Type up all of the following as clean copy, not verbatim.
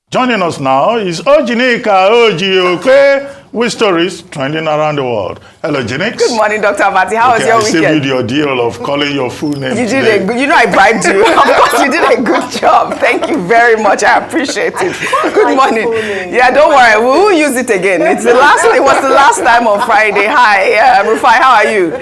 Joining us now is OjyOkpe with stories trending around the world. Hello, Jinx. Good morning, Dr. Abati. How was your weekend? I saved you the ordeal of calling your full name. You did a good, I bribed you. Of course, you did a good job. Thank you very much. I appreciate it. Good morning. Yeah, don't worry. We will use it again. It was the last time on Friday. Hi, Rufai, how are you?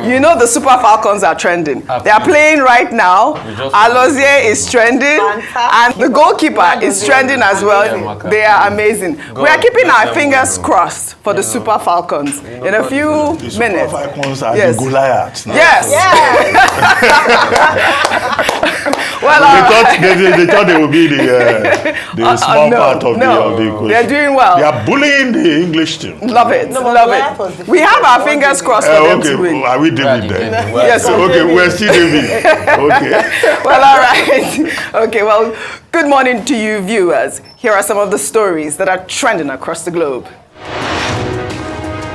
You know the Super Falcons are trending. They are playing right now. Alozie is trending. And the goalkeeper is trending as well. They are amazing. We are keeping our fingers crossed for the Super Falcons in a few minutes. Super Falcons are the Goliaths now. Yes. Well, they thought they would be the small part of the equation. They're doing well. They are bullying the English team. Love it. Love it. We have our fingers crossed for them to win. Are we David then? Yes. Okay, we're still David. Okay. Well, all right. Okay, well, good morning to you viewers. Here are some of the stories that are trending across the globe.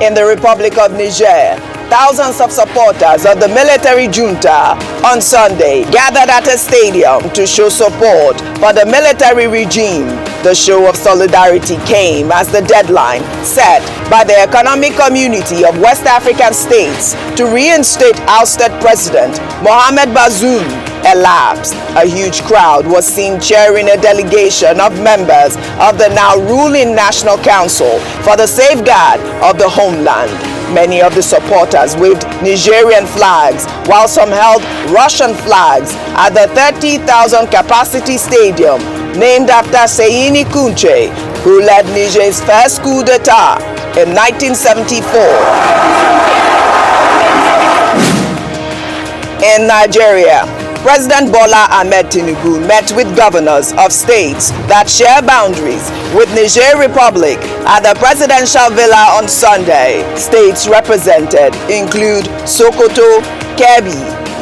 In the Republic of Niger, thousands of supporters of the military junta on Sunday gathered at a stadium to show support for the military regime. The show of solidarity came as the deadline set by the economic community of West African states to reinstate ousted President Mohamed Bazom elapsed. A huge crowd was seen cheering a delegation of members of the now ruling National Council for the Safeguard of the Homeland. Many of the supporters waved Nigerian flags, while some held Russian flags at the 30,000 capacity stadium named after Seyini Kunche, who led Niger's first coup d'etat in 1974. In Nigeria, President Bola Ahmed Tinubu met with governors of states that share boundaries with Niger Republic at the presidential villa on Sunday. States represented include Sokoto, Kebbi,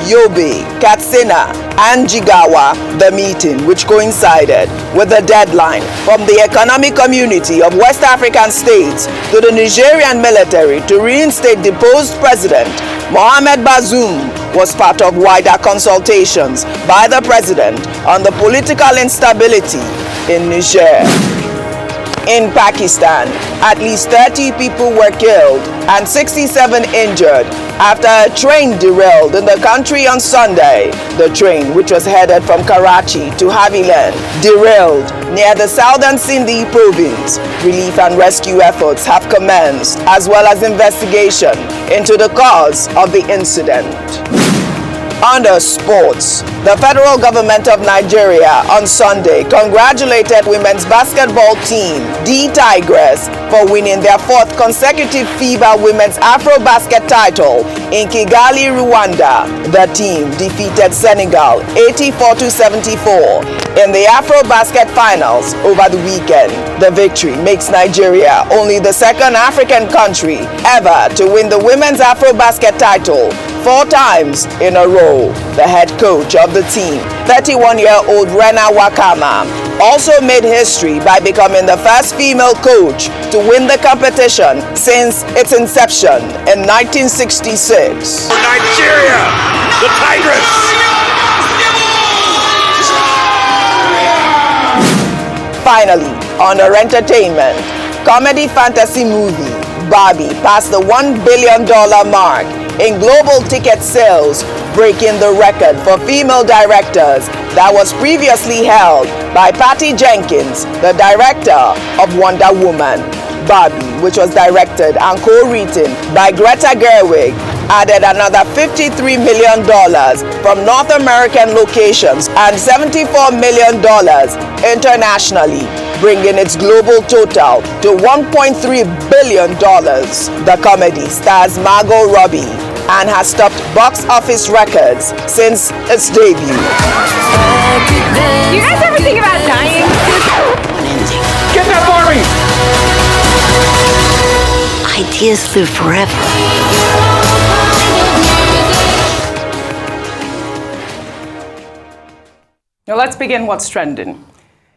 Yobe, Katsina, and Jigawa. The meeting, which coincided with the deadline from the economic community of West African states to the Nigerian military to reinstate deposed President Mohamed Bazom, was part of wider consultations by the president on the political instability in Niger. In Pakistan, at least 30 people were killed and 67 injured after a train derailed in the country on Sunday. The train, which was headed from Karachi to Haviland, derailed near the southern Sindhi province. Relief and rescue efforts have commenced, as well as investigation into the cause of the incident. Under sports, the federal government of Nigeria on Sunday congratulated women's basketball team, the Tigress, for winning their fourth consecutive FIBA Women's Afrobasket title in Kigali, Rwanda. The team defeated Senegal 84-74 in the Afrobasket finals over the weekend. The victory makes Nigeria only the second African country ever to win the women's Afrobasket title 4 times in a row. The head coach of the team, 31-year-old Rena Wakama, also made history by becoming the first female coach to win the competition since its inception in 1966. Nigeria, the Tigress! Finally, under entertainment, comedy fantasy movie Barbie passed the $1 billion mark in global ticket sales, breaking the record for female directors that was previously held by Patty Jenkins, the director of Wonder Woman. Barbie, which was directed and co-written by Greta Gerwig, added another $53 million from North American locations and $74 million internationally, bringing its global total to $1.3 billion. The comedy stars Margot Robbie and has topped box office records since its debut. Do you guys ever think about dying? Get that for me! Ideas live forever. Now let's begin what's trending.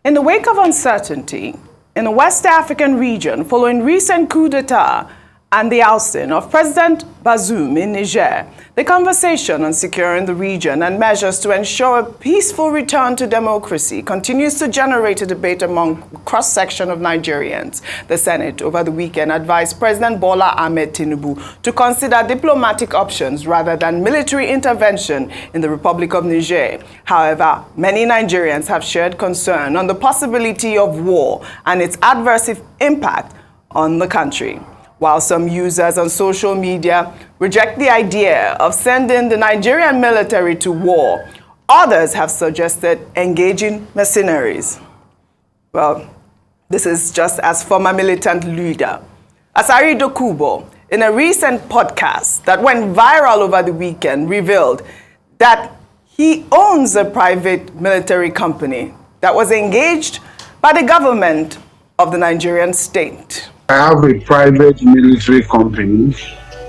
In the wake of uncertainty in the West African region following recent coup d'etat and the ousting of President Bazom in Niger, the conversation on securing the region and measures to ensure a peaceful return to democracy continues to generate a debate among a cross-section of Nigerians. The Senate over the weekend advised President Bola Ahmed Tinubu to consider diplomatic options rather than military intervention in the Republic of Niger. However, many Nigerians have shared concern on the possibility of war and its adverse impact on the country. While some users on social media reject the idea of sending the Nigerian military to war, others have suggested engaging mercenaries. Well, this is just as former militant leader Asari Dokubo, in a recent podcast that went viral over the weekend, revealed that he owns a private military company that was engaged by the government of the Nigerian state. I have a private military company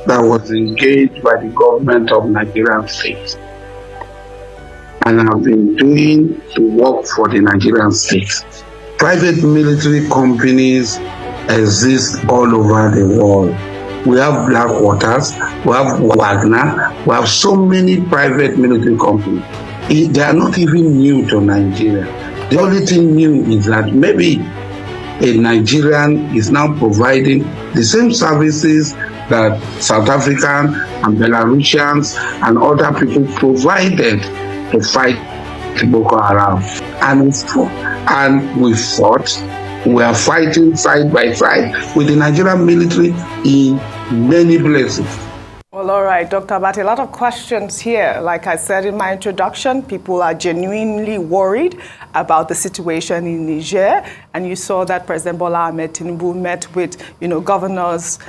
that was engaged by the government of Nigerian State. And I've been doing the work for the Nigerian State. Private military companies exist all over the world. We have Blackwaters, we have Wagner, we have so many private military companies. They are not even new to Nigeria. The only thing new is that maybe a Nigerian is now providing the same services that South African and Belarusians and other people provided to fight Boko Haram. And we fought. We are fighting side by side with the Nigerian military in many places. Well, all right, Dr. Abati, a lot of questions here. Like I said in my introduction, people are genuinely worried about the situation in Niger. And you saw that President Bola Ahmed Tinubu met with, governors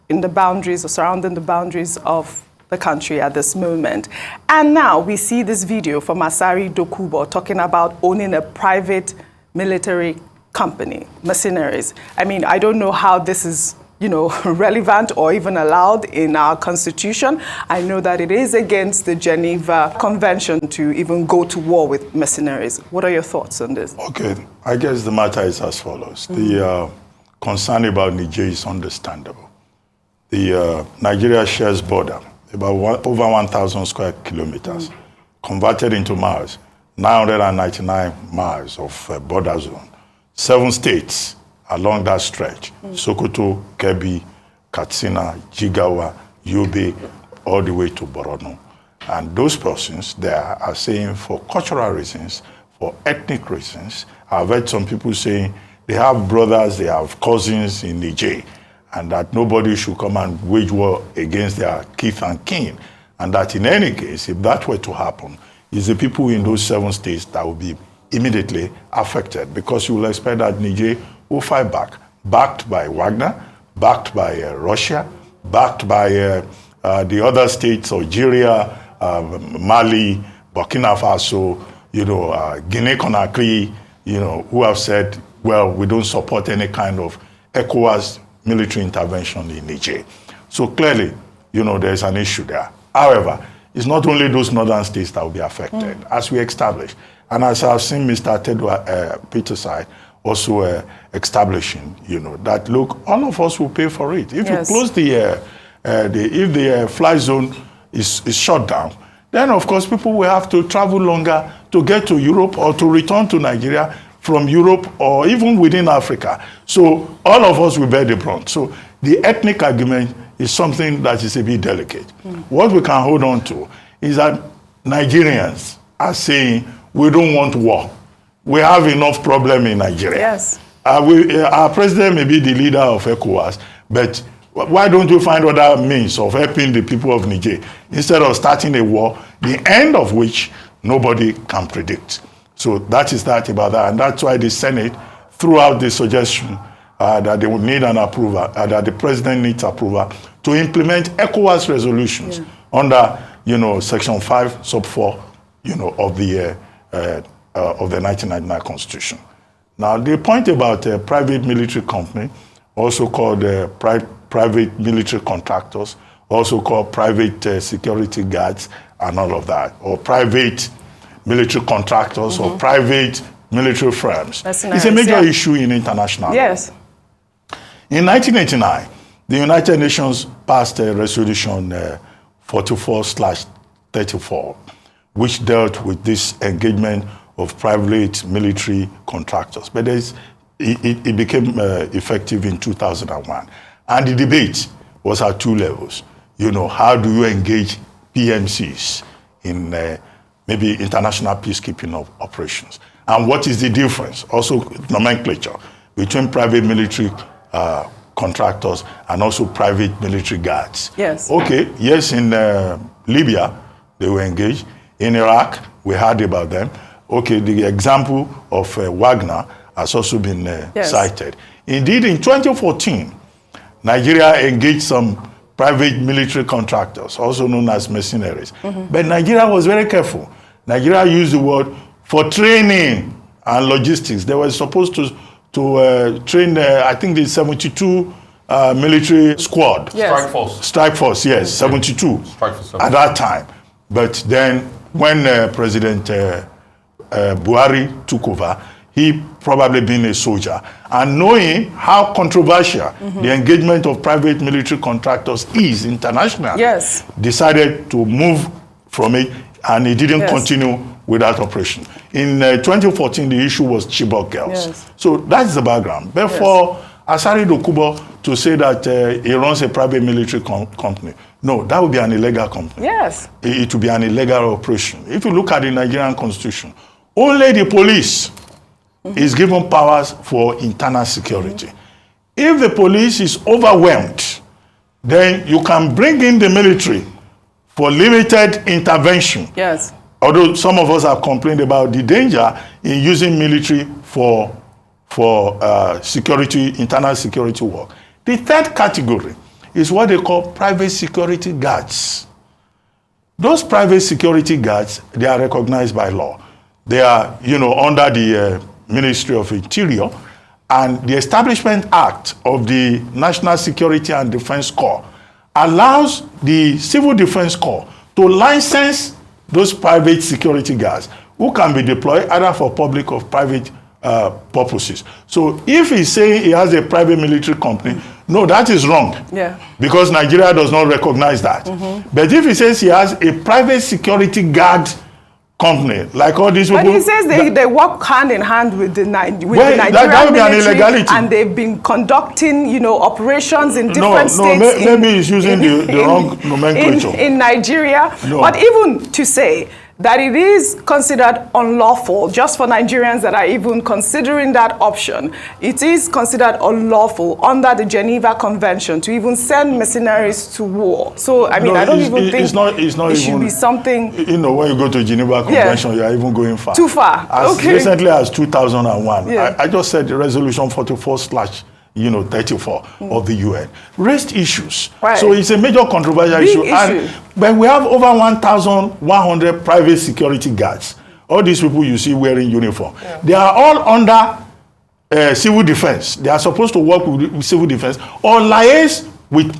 in the boundaries or surrounding the boundaries of the country at this moment. And now we see this video from Asari Dokubo talking about owning a private military company, mercenaries. I mean, I don't know how this is relevant or even allowed in our constitution. I know that it is against the Geneva Convention to even go to war with mercenaries. What are your thoughts on this? Okay, I guess the matter is as follows. The concern about Niger is understandable. The Nigeria shares border, about over 1,000 square kilometers, converted into miles, 999 miles of border zone, 7 states along that stretch, Sokoto, Kebbi, Katsina, Jigawa, Yobe, all the way to Borno. And those persons there are saying for cultural reasons, for ethnic reasons. I've heard some people saying they have brothers, they have cousins in Niger, and that nobody should come and wage war against their kith and kin. And that in any case, if that were to happen, it's the people in those 7 states that will be immediately affected, because you will expect that Niger will fight back, backed by Wagner, backed by Russia, backed by the other states, Algeria, Mali, Burkina Faso, Guinea-Conakry, who have said, well, we don't support any kind of Ecowas military intervention in Niger. So clearly, there's an issue there. However, it's not only those northern states that will be affected, as we established. And as I've seen Mr. Tedwa Peterside also establishing, that look, all of us will pay for it. If you close if the fly zone is shut down, then of course people will have to travel longer to get to Europe or to return to Nigeria from Europe or even within Africa. So all of us will bear the brunt. So the ethnic argument is something that is a bit delicate. What we can hold on to is that Nigerians are saying we don't want war. We have enough problem in Nigeria. Yes. Our president may be the leader of Ecowas, but why don't we find other means of helping the people of Niger instead of starting a war, the end of which nobody can predict? So that is that about that. And that's why the Senate threw out the suggestion that they would need an approval, that the president needs approval to implement Ecowas resolutions under, Section 5, Sub 4, of the 1999 Constitution. Now, the point about a private military company, also called private military contractors, also called private security guards and all of that, or private military contractors or private military firms. It's a major issue in international law. Yes. In 1989, The United Nations passed a resolution 44/34, which dealt with this engagement of private military contractors. But it became effective in 2001. And the debate was at two levels. You know, how do you engage PMCs in maybe international peacekeeping operations? And what is the difference, also nomenclature, between private military contractors and also private military guards? Yes. Okay, yes, in Libya, they were engaged. In Iraq, we heard about them. Okay, the example of Wagner has also been cited. Indeed, in 2014, Nigeria engaged some private military contractors, also known as mercenaries. But Nigeria was very careful. Nigeria used the word for training and logistics. They were supposed to train, I think, the 72 military squad. Yes. Strike force. Strike force, yes, 72 Strike force. at that time. But then when President Buhari took over, he probably being a soldier, and knowing how controversial the engagement of private military contractors is internationally, Yes. decided to move from it, and he didn't continue with that operation. In 2014, the issue was Chibok girls. Yes. So that's the background. But for Asari Dokubo to say that he runs a private military company, no, that would be an illegal company. Yes. It would be an illegal operation. If you look at the Nigerian constitution, only the police is given powers for internal security. If the police is overwhelmed, then you can bring in the military for limited intervention. Yes. Although some of us have complained about the danger in using military for security, internal security work. The third category is what they call private security guards. Those private security guards, they are recognized by law. They are, under the Ministry of Interior, and the Establishment Act of the National Security and Defense Corps allows the Civil Defense Corps to license those private security guards who can be deployed either for public or private purposes. So if he's saying he has a private military company, no, that is wrong. Yeah. Because Nigeria does not recognize that. But if he says he has a private security guard company, like all these people. But he says they work hand in hand with the Nigerian that would be an military, illegality. and they've been conducting, operations in different states. Maybe he's using the wrong nomenclature. In Nigeria. No. But even to say that it is considered unlawful, just for Nigerians that are even considering that option, it is considered unlawful under the Geneva Convention to even send mercenaries to war. So, I mean, I don't even think it should be something. When you go to Geneva Convention, you are even going far. Too far. As recently as 2001, I just said the resolution 44/34 of the UN raised issues. Right. So it's a major controversial issue. But we have over 1,100 private security guards. All these people you see wearing uniform. They are all under civil defense. They are supposed to work with civil defense or liaise with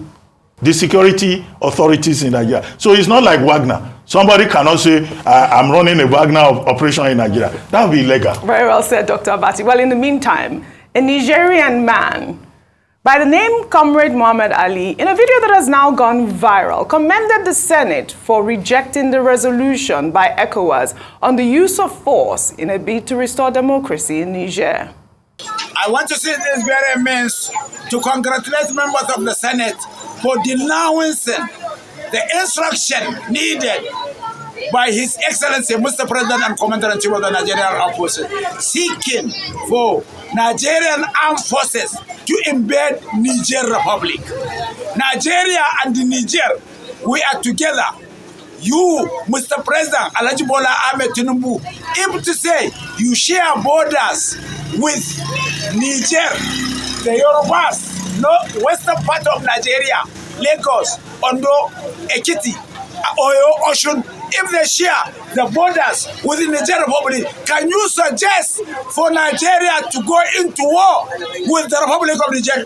the security authorities in Nigeria. So it's not like Wagner. Somebody cannot say, I'm running a Wagner operation in Nigeria. That would be illegal. Very well said, Dr. Abati. Well, in the meantime, a Nigerian man by the name Comrade Mohamed Ali, in a video that has now gone viral, commended the Senate for rejecting the resolution by Ecowas on the use of force in a bid to restore democracy in Niger. I want to see this very means to congratulate members of the Senate for denouncing the instruction needed by His Excellency, Mr. President and Commander-in-Chief of the Nigerian Armed Forces, seeking for Nigerian Armed Forces to invade Niger Republic. Nigeria and Niger, we are together. You, Mr. President, Alhaji Bola Ahmed Tinubu, able to say you share borders with Niger, the Yorubas, western part of Nigeria, Lagos, Ondo, Ekiti, Oyo, Osun. If they share the borders with the Niger Republic, can you suggest for Nigeria to go into war with the Republic of Niger?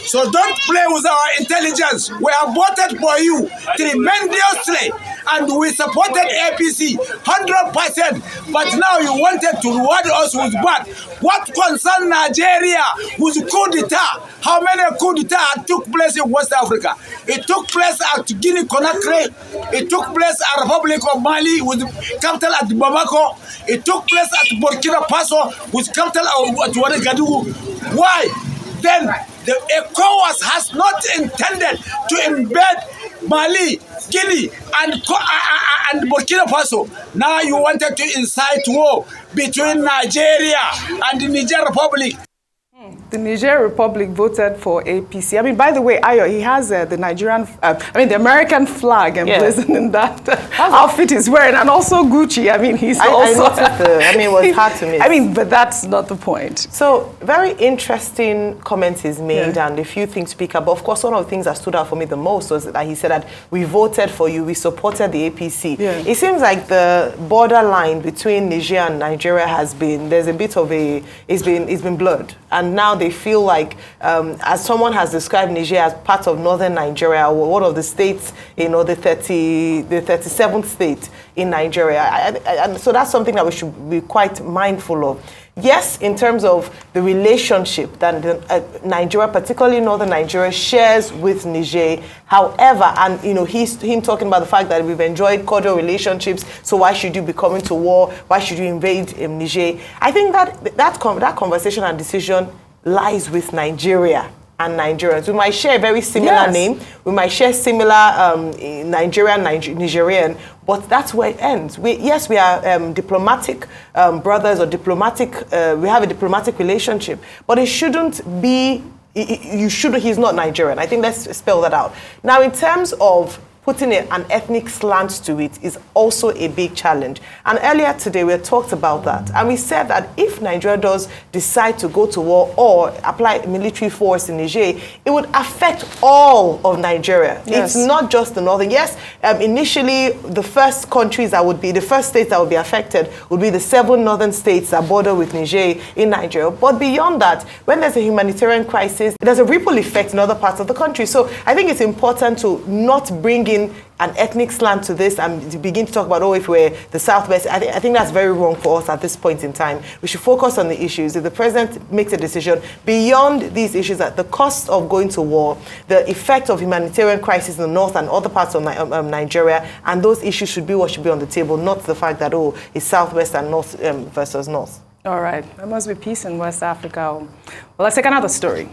So don't play with our intelligence. We have voted for you tremendously, and we supported APC 100%. But now you wanted to reward us with bad. What concerns Nigeria with coup d'etat? How many coup d'etat took place in West Africa? It took place at Guinea-Conakry. It took place at Republic of Mali with capital at Bamako. It took place at Burkina Faso with capital at Ouagadougou. Why? Then the Ecowas has not intended to embed Mali, Guinea, and Burkina Faso. Now you wanted to incite war between Nigeria and the Niger Republic. The Niger Republic voted for APC. I mean, by the way, Ayo, he has the Nigerian, the American flag emblazoned in that outfit he's wearing, and also Gucci. I mean, he's also. It was hard to miss. I mean, but that's not the point. So, very interesting comments he's made, and a few things to pick up. But of course, one of the things that stood out for me the most was that he said that we voted for you, we supported the APC. Yeah. It seems like the borderline between Niger and Nigeria there's a bit of it's been blurred, and now they feel like, as someone has described Niger as part of northern Nigeria, or one of the states, the 37th state in Nigeria. And so that's something that we should be quite mindful of. Yes, in terms of the relationship that Nigeria, particularly northern Nigeria, shares with Niger. However, and him talking about the fact that we've enjoyed cordial relationships, so why should you be coming to war? Why should you invade Niger? I think that conversation and decision lies with Nigeria and Nigerians. We might share a very similar name. We might share similar Nigerian, but that's where it ends. We are diplomatic brothers or we have a diplomatic relationship, but it shouldn't be, he's not Nigerian. I think let's spell that out. Now, in terms of putting an ethnic slant to it is also a big challenge. And earlier today, we talked about that. And we said that if Nigeria does decide to go to war or apply military force in Niger, it would affect all of Nigeria. Yes. It's not just the northern. Yes, initially, the first states that would be affected would be the 7 northern states that border with Niger in Nigeria. But beyond that, when there's a humanitarian crisis, there's a ripple effect in other parts of the country. So I think it's important to not bring in an ethnic slant to this and to begin to talk about, if we're the Southwest. I think that's very wrong for us at this point in time. We should focus on the issues. If the president makes a decision beyond these issues, that the cost of going to war, the effect of humanitarian crisis in the north and other parts of Nigeria, and those issues should be what should be on the table, not the fact that, it's Southwest and North versus North. All right. There must be peace in West Africa. Well, let's take another story.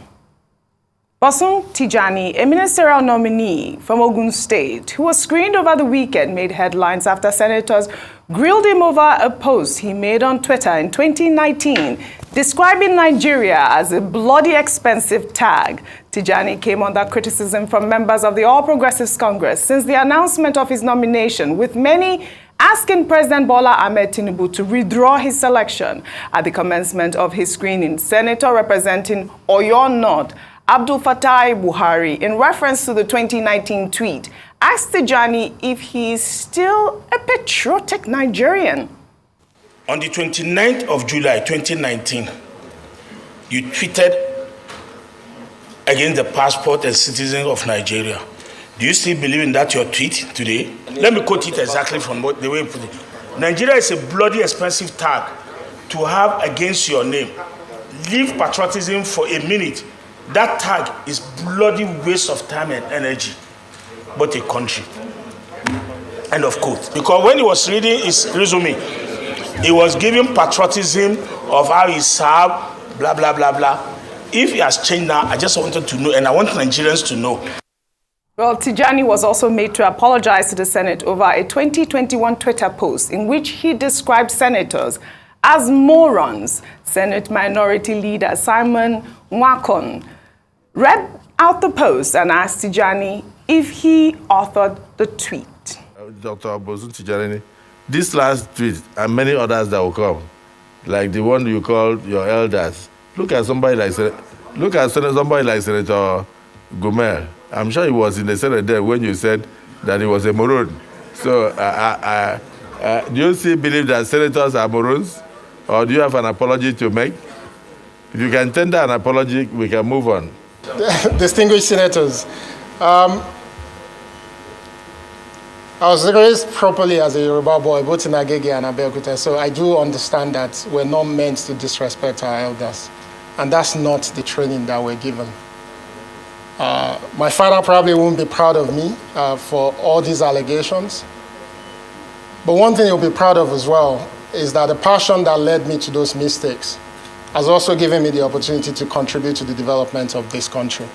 Bazom Tijjani, a ministerial nominee from Ogun State, who was screened over the weekend, made headlines after senators grilled him over a post he made on Twitter in 2019, describing Nigeria as a bloody expensive tag. Tijjani came under criticism from members of the All Progressives Congress since the announcement of his nomination, with many asking President Bola Ahmed Tinubu to withdraw his selection. At the commencement of his screening, Senator representing Oyo North, Abdul Fattah Buhari, in reference to the 2019 tweet, asked Tijjani if he is still a patriotic Nigerian. On the 29th of July 2019, you tweeted against the passport and citizens of Nigeria. Do you still believe in that, your tweet today? Let me quote it exactly from the way you put it. Nigeria is a bloody expensive tag to have against your name. Leave patriotism for a minute. That tag is bloody waste of time and energy, but a country. End of quote. Because when he was reading his resume, he was giving patriotism of how he served, blah, blah, blah, blah. If he has changed now, I just wanted to know, and I want Nigerians to know. Well, Tijjani was also made to apologize to the Senate over a 2021 Twitter post in which he described senators as morons. Senate Minority Leader Simon Nwakon read out the post and asked Tijjani if he authored the tweet. Dr. Bazom Tijjani, this last tweet and many others that will come, like the one you called your elders, look at somebody like Senator Gomel. I'm sure he was in the Senate there when you said that he was a moron. So, do you still believe that senators are morons, or do you have an apology to make? If you can tender an apology, we can move on. distinguished senators. I was raised properly as a Yoruba boy, both in Agege and Abeokuta, so I do understand that we're not meant to disrespect our elders. And that's not the training that we're given. My father probably won't be proud of me for all these allegations. But one thing he'll be proud of as well is that the passion that led me to those mistakes has also given me the opportunity to contribute to the development of this country.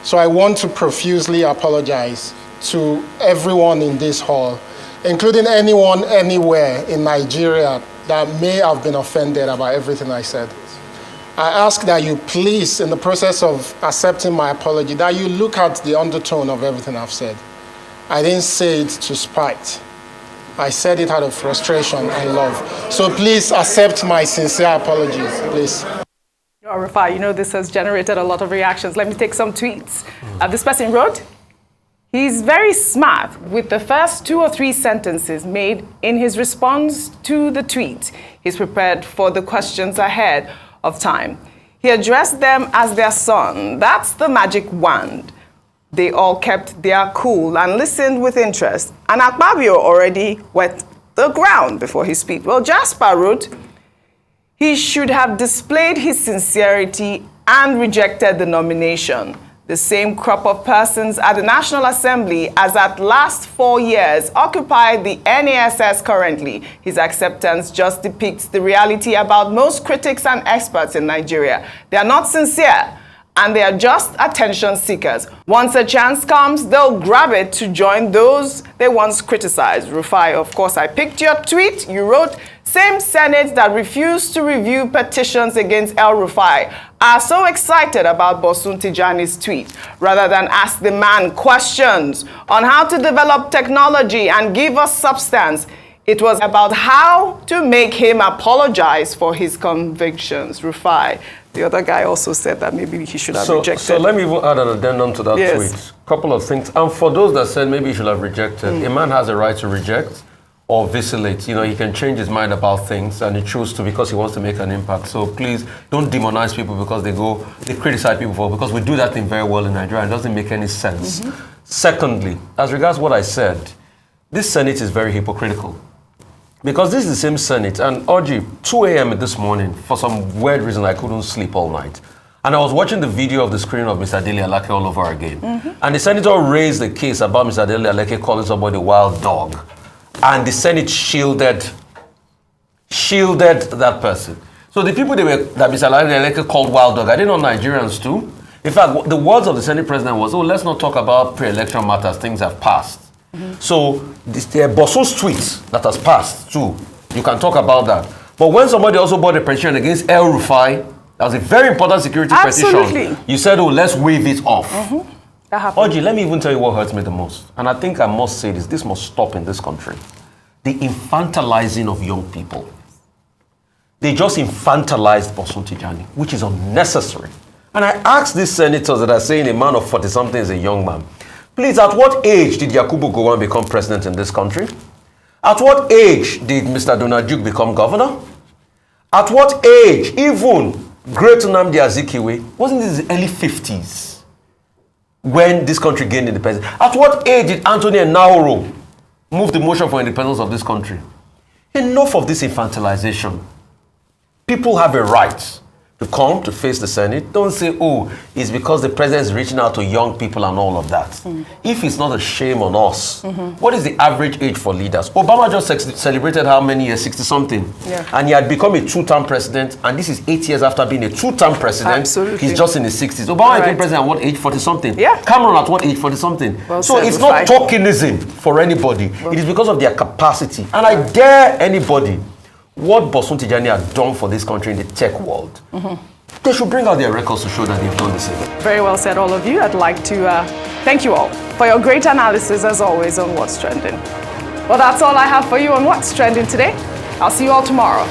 So I want to profusely apologize to everyone in this hall, including anyone anywhere in Nigeria that may have been offended about everything I said. I ask that you please, in the process of accepting my apology, that you look at the undertone of everything I've said. I didn't say it to spite. I said it out of frustration and love. So please accept my sincere apologies, please. Rufai, you know this has generated a lot of reactions. Let me take some tweets. This person wrote, he's very smart with the first 2 or 3 sentences made in his response to the tweet. He's prepared for the questions ahead of time. He addressed them as their son. That's the magic wand. They all kept their cool and listened with interest. And Akpabio already wet the ground before he speak. Well, Jasper wrote, he should have displayed his sincerity and rejected the nomination. The same crop of persons at the National Assembly as at last 4 years occupy the NASS currently. His acceptance just depicts the reality about most critics and experts in Nigeria. They are not sincere, and they are just attention seekers. Once a chance comes, they'll grab it to join those they once criticized. Rufai, of course, I picked your tweet. You wrote, same Senate that refused to review petitions against El Rufai are so excited about Bosun Tijjani's tweet. Rather than ask the man questions on how to develop technology and give us substance, it was about how to make him apologize for his convictions. Rufai. The other guy also said that maybe he should have rejected. So let me even add an addendum to that tweet. Couple of things. And for those that said maybe he should have rejected, a man has a right to reject or vacillate. You know, he can change his mind about things and he chooses to because he wants to make an impact. So please don't demonize people because they criticize people for, because we do that thing very well in Nigeria and it doesn't make any sense. Secondly, as regards what I said, this Senate is very hypocritical. Because this is the same Senate, and Oji, 2 a.m. this morning, for some weird reason, I couldn't sleep all night. And I was watching the video of the screening of Mr. Dele Alake all over again. And the senator raised the case about Mr. Dele Alake calling somebody a wild dog. And the Senate shielded that person. So the people that Mr. Dele Alake called wild dog, are they not Nigerians too? In fact, the words of the Senate president was, let's not talk about pre-election matters, things have passed. So the Boso's tweets that has passed too, you can talk about that. But when somebody also brought a petition against El Rufai, that was a very important security petition. You said, let's waive it off. That happened. Oji, let me even tell you what hurts me the most. And I think I must say this must stop in this country. The infantilizing of young people. They just infantilized Bosun Tijjani, which is unnecessary. And I asked these senators that are saying a man of 40-something is a young man. Please, at what age did Yakubu Gowon become president in this country? At what age did Mr. Donald become governor? At what age, even great Nnamdi Azikiwe, wasn't this the early 50s when this country gained independence? At what age did Anthony Enahoro move the motion for independence of this country? Enough of this infantilization. People have a right to come to face the Senate. Don't say, it's because the president is reaching out to young people and all of that. If it's not a shame on us, what is the average age for leaders? Obama just celebrated how many years? 60-something. And he had become a 2-term president, and this is 8 years after being a 2-term president. Absolutely. He's just in his 60s. Obama became president at what age? 40-something. Cameron at what age? 40-something. Well so it's not tokenism for anybody. It is because of their capacity. And I dare anybody, what Bosun Tijjani had done for this country in the tech world, they should bring out their records to show that they've done the same. Very well said, all of you. I'd like to thank you all for your great analysis, as always, on What's Trending. Well, that's all I have for you on What's Trending today. I'll see you all tomorrow.